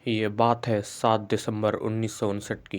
ये बात है 7 दिसंबर 1959 की।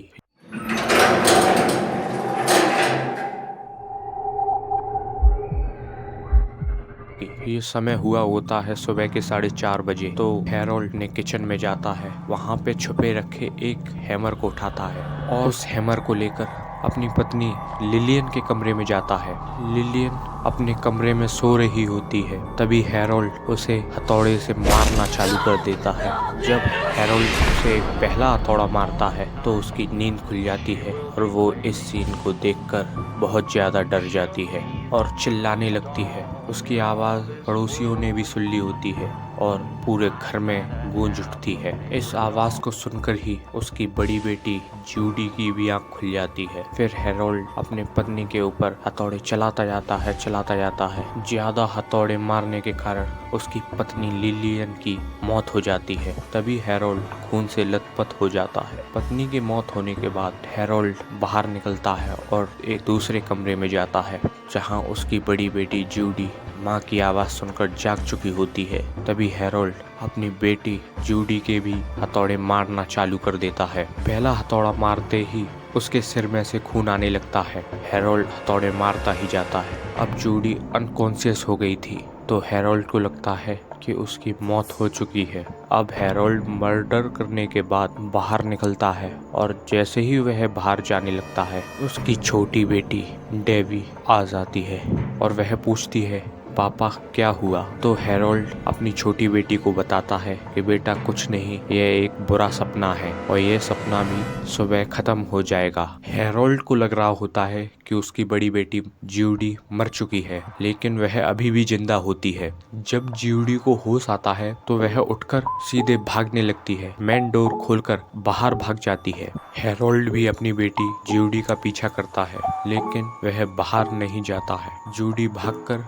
ये समय हुआ होता है सुबह के 4:30 बजे। तो हैरोल्ड ने किचन में जाता है, वहाँ पे छुपे रखे एक हैमर को उठाता है और उस हैमर को लेकर अपनी पत्नी लिलियन के कमरे में जाता है। लिलियन अपने कमरे में सो रही होती है, तभी हैरोल्ड उसे हथौड़े से मारना चालू कर देता है। जब हैरोल्ड उसे पहला हथौड़ा मारता है तो उसकी नींद खुल जाती है और वो इस सीन को देखकर बहुत ज्यादा डर जाती है और चिल्लाने लगती है। उसकी आवाज पड़ोसियों ने भी सुन ली होती है और पूरे घर में गूंज उठती है। इस आवाज को सुनकर ही उसकी बड़ी बेटी जूडी की भी आंख खुल जाती है। फिर हैरोल्ड अपने पत्नी के ऊपर हथौड़े चलाता जाता है। ज्यादा हथौड़े मारने के कारण उसकी पत्नी लिलियन की मौत हो जाती है। तभी हैरोल्ड खून से लथपथ हो जाता है। पत्नी की मौत होने के बाद हैरोल्ड बाहर निकलता है और एक दूसरे कमरे में जाता है, जहां उसकी बड़ी बेटी जूडी माँ की आवाज सुनकर जाग चुकी होती है। तभी हैरोल्ड अपनी बेटी जूडी के भी हथौड़े मारना चालू कर देता है। पहला हथौड़ा मारते ही उसके सिर में से खून आने लगता है। हैरोल्ड हथौड़े मारता ही जाता है। अब जूडी अनकॉन्शियस हो गई थी, तो हैरोल्ड को लगता है कि उसकी मौत हो चुकी है। अब हैरोल्ड मर्डर करने के बाद बाहर निकलता है और जैसे ही वह बाहर जाने लगता है, उसकी छोटी बेटी डेवी आ जाती है और वह पूछती है, पापा क्या हुआ? तो हैरोल्ड अपनी छोटी बेटी को बताता है कि बेटा कुछ नहीं, यह एक बुरा सपना है और यह सपना भी सुबह खत्म हो जाएगा। हैरोल्ड को लग रहा होता है कि उसकी बड़ी बेटी जूडी मर चुकी है, लेकिन वह अभी भी जिंदा होती है। जब जूडी को होश आता है तो वह उठकर सीधे भागने लगती है, मेन डोर खोलकर बाहर भाग जाती है। हैरोल्ड भी अपनी बेटी जूडी का पीछा करता है, लेकिन वह बाहर नहीं जाता है। जूडी भागकर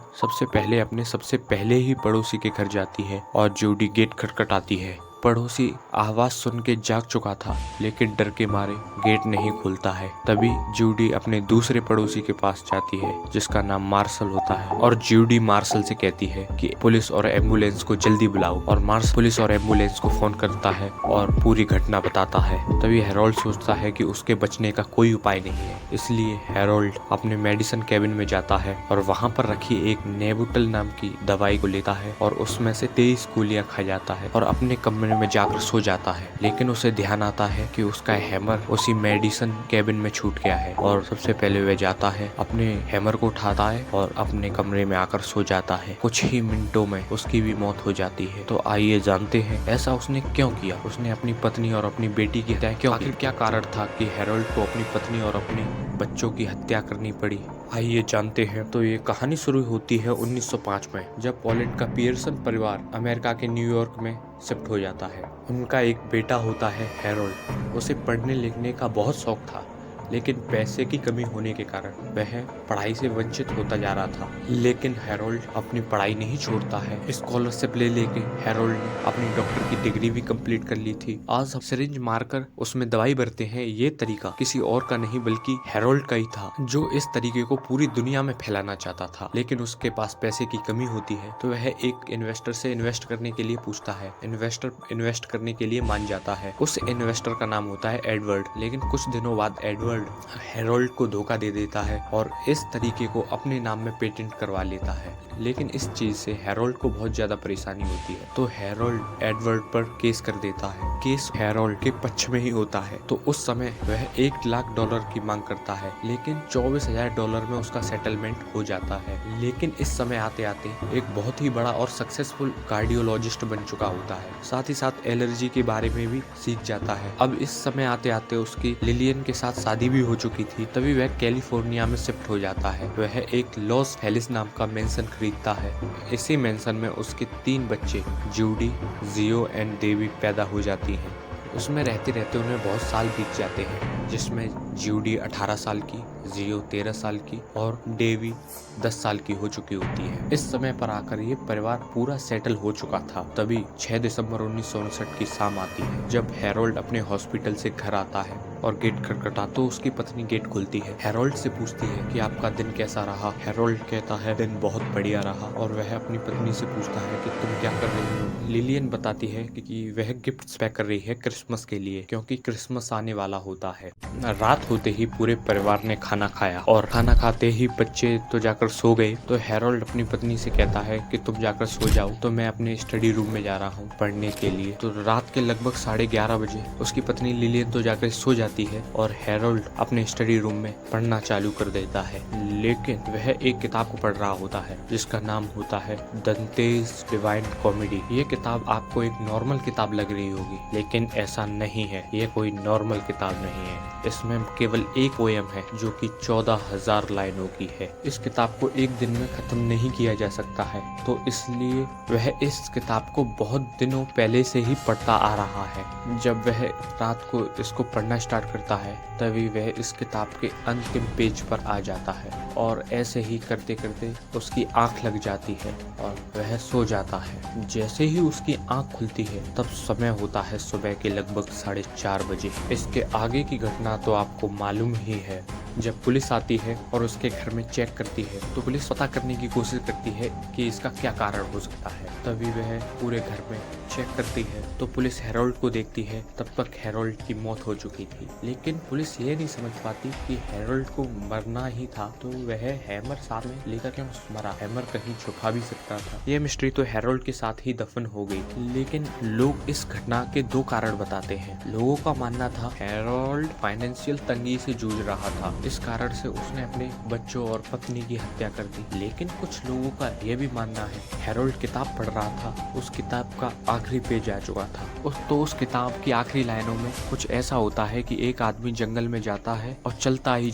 सबसे पहले ही पड़ोसी के घर जाती है और जूडी गेट खटखटाती है। पड़ोसी आवाज सुन के जाग चुका था, लेकिन डर के मारे गेट नहीं खुलता है। तभी जूडी अपने दूसरे पड़ोसी के पास जाती है, जिसका नाम मार्शल होता है, और जूडी मार्शल से कहती है कि पुलिस और एम्बुलेंस को जल्दी बुलाओ। और मार्शल पुलिस और एम्बुलेंस को फोन करता है और पूरी घटना बताता है। तभी हैरोल्ड सोचता है कि उसके बचने का कोई उपाय नहीं है, इसलिए हैरोल्ड अपने मेडिसिन कैबिन में जाता है और वहाँ पर रखी एक नेबुटल नाम की दवाई को लेता है और उसमें से 23 गोलियां खा जाता है और अपने कमरे में जाकर सो जाता है। लेकिन उसे ध्यान आता है कि उसका हैमर उसी मेडिसिन कैबिन में छूट गया है और सबसे पहले वह जाता है, अपने हैमर को उठाता है और अपने कमरे में आकर सो जाता है। कुछ ही मिनटों में उसकी भी मौत हो जाती है। तो आइए जानते हैं ऐसा उसने क्यों किया। उसने अपनी पत्नी और अपनी बेटी की हत्या क्यों? आखिर क्या कारण था कि हैरोल्ड को अपनी पत्नी और अपने बच्चों की हत्या करनी पड़ी? आइए जानते हैं। तो ये कहानी शुरू होती है 1905 में, जब पोलैंड का पियर्सन परिवार अमेरिका के न्यूयॉर्क में शिफ्ट हो जाता है। उनका एक बेटा होता है हैरोल्ड। उसे पढ़ने लिखने का बहुत शौक था, लेकिन पैसे की कमी होने के कारण वह पढ़ाई से वंचित होता जा रहा था। लेकिन हैरोल्ड अपनी पढ़ाई नहीं छोड़ता है। स्कॉलरशिप ले लेके हैरोल्ड ने अपनी डॉक्टर की डिग्री भी कंप्लीट कर ली थी। आज हम सिरिंज मारकर उसमें दवाई भरते हैं, ये तरीका किसी और का नहीं बल्कि हैरोल्ड का ही था, जो इस तरीके को पूरी दुनिया में फैलाना चाहता था। लेकिन उसके पास पैसे की कमी होती है, तो वह एक इन्वेस्टर से इन्वेस्ट करने के लिए पूछता है। इन्वेस्टर इन्वेस्ट करने के लिए मान जाता है। उस इन्वेस्टर का नाम होता है एडवर्ड। लेकिन कुछ दिनों बाद एडवर्ड हैरोल्ड को धोखा दे देता है और इस तरीके को अपने नाम में पेटेंट करवा लेता है। लेकिन इस चीज से हैरोल्ड को बहुत ज्यादा परेशानी होती है, तो हैरोल्ड एडवर्ड पर केस कर देता है। केस हैरोल्ड के पक्ष में ही होता है। तो उस समय वह $1,00,000 की मांग करता है, लेकिन $24,000 में उसका सेटलमेंट हो जाता है। लेकिन इस समय आते आते एक बहुत ही बड़ा और सक्सेसफुल कार्डियोलॉजिस्ट बन चुका होता है, साथ ही साथ एलर्जी के बारे में भी सीख जाता है। अब इस समय आते आते उसकी लिलियन के साथ शादी भी हो चुकी थी। तभी वह कैलिफोर्निया में शिफ्ट हो जाता है। वह एक लॉस एलिस नाम का मेंशन खरीदता है। इसी मेंशन में उसके 3 बच्चे जूडी, जियो एंड डेवी पैदा हो जाती हैं। उसमें रहते रहते उन्हें बहुत साल बीत जाते हैं, जिसमें जूडी 18 साल की, जियो 13 साल की और डेवी 10 साल की हो चुकी होती है। इस समय पर आकर ये परिवार पूरा सेटल हो चुका था। तभी 6 दिसंबर 1959 की शाम आती है, जब हैरोल्ड अपने हॉस्पिटल से घर आता है और गेट खटखटा तो उसकी पत्नी गेट खोलती है। हैरोल्ड से पूछती है कि आपका दिन कैसा रहा। हैरोल्ड कहता है दिन बहुत बढ़िया रहा और वह अपनी पत्नी से पूछता है कि तुम क्या कर रही हो। लिलियन बताती है कि वह गिफ्ट्स पैक कर रही है क्रिसमस के लिए, क्योंकि क्रिसमस आने वाला होता है। रात होते ही पूरे परिवार ने खाना खाया और खाना खाते ही बच्चे तो जाकर सो गए। तो हैरोल्ड अपनी पत्नी से कहता है कि तुम जाकर सो जाओ, तो मैं अपने स्टडी रूम में जा रहा हूँ पढ़ने के लिए। तो रात के लगभग 11:30 बजे उसकी पत्नी लिलियन तो जाकर सो जाती है और हैरोल्ड अपने स्टडी रूम में पढ़ना चालू कर देता है। लेकिन वह एक किताब को पढ़ रहा होता है जिसका नाम होता है दंतेस डिवाइन कॉमेडी। ये किताब आपको एक नॉर्मल किताब लग रही होगी, लेकिन ऐसा नहीं है। ये कोई नॉर्मल किताब नहीं है। इसमें केवल एक पोएम है जो कि 14,000 लाइनों की है। इस किताब को एक दिन में खत्म नहीं किया जा सकता है, तो इसलिए वह इस किताब को बहुत दिनों पहले से ही पढ़ता आ रहा है। जब वह रात को इसको पढ़ना स्टार्ट करता है तभी वह इस किताब के अंतिम पेज पर आ जाता है और ऐसे ही करते करते उसकी आंख लग जाती है और वह सो जाता है। जैसे ही उसकी आंख खुलती है तब समय होता है सुबह के लगभग 4:30 बजे। इसके आगे की घटना तो आपको मालूम ही है। जब पुलिस आती है और उसके घर में चेक करती है तो पुलिस पता करने की कोशिश करती है कि इसका क्या कारण हो सकता है। तभी वह पूरे घर में चेक करती है तो पुलिस हैरोल्ड को देखती है। तब तक हैरोल्ड की मौत हो चुकी थी, लेकिन पुलिस ये नहीं समझ पाती कि हैरोल्ड को मरना ही था तो वह हैमर साथ में लेकर क्यों मरा। हैमर कहीं छुपा भी सकता था। यह मिस्ट्री तो हैरोल्ड के साथ ही दफन हो गई। लेकिन लोग इस घटना के 2 कारण बताते हैं। लोगों का मानना था हैरोल्ड फाइनेंशियल तंगी से जूझ रहा था, इस कारण से उसने अपने बच्चों और पत्नी की हत्या कर दी। लेकिन कुछ लोगों का यह भी मानना है हैरोल्ड किताब पढ़ रहा था, उस किताब का आखिरी पेज आ चुका था। उस किताब की आखिरी लाइनों में कुछ ऐसा होता है कि एक आदमी जंगल में जाता है और चलता ही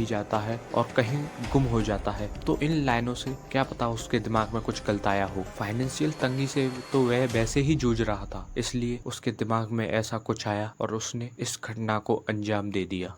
जाता है और कहीं गुम हो जाता है। तो इन लाइनों से क्या पता उसके दिमाग में कुछ गलत आया हो। फाइनेंशियल तंगी से तो वह वैसे ही जूझ रहा था, इसलिए उसके दिमाग में ऐसा कुछ आया और उसने इस घटना को अंजाम दे दिया।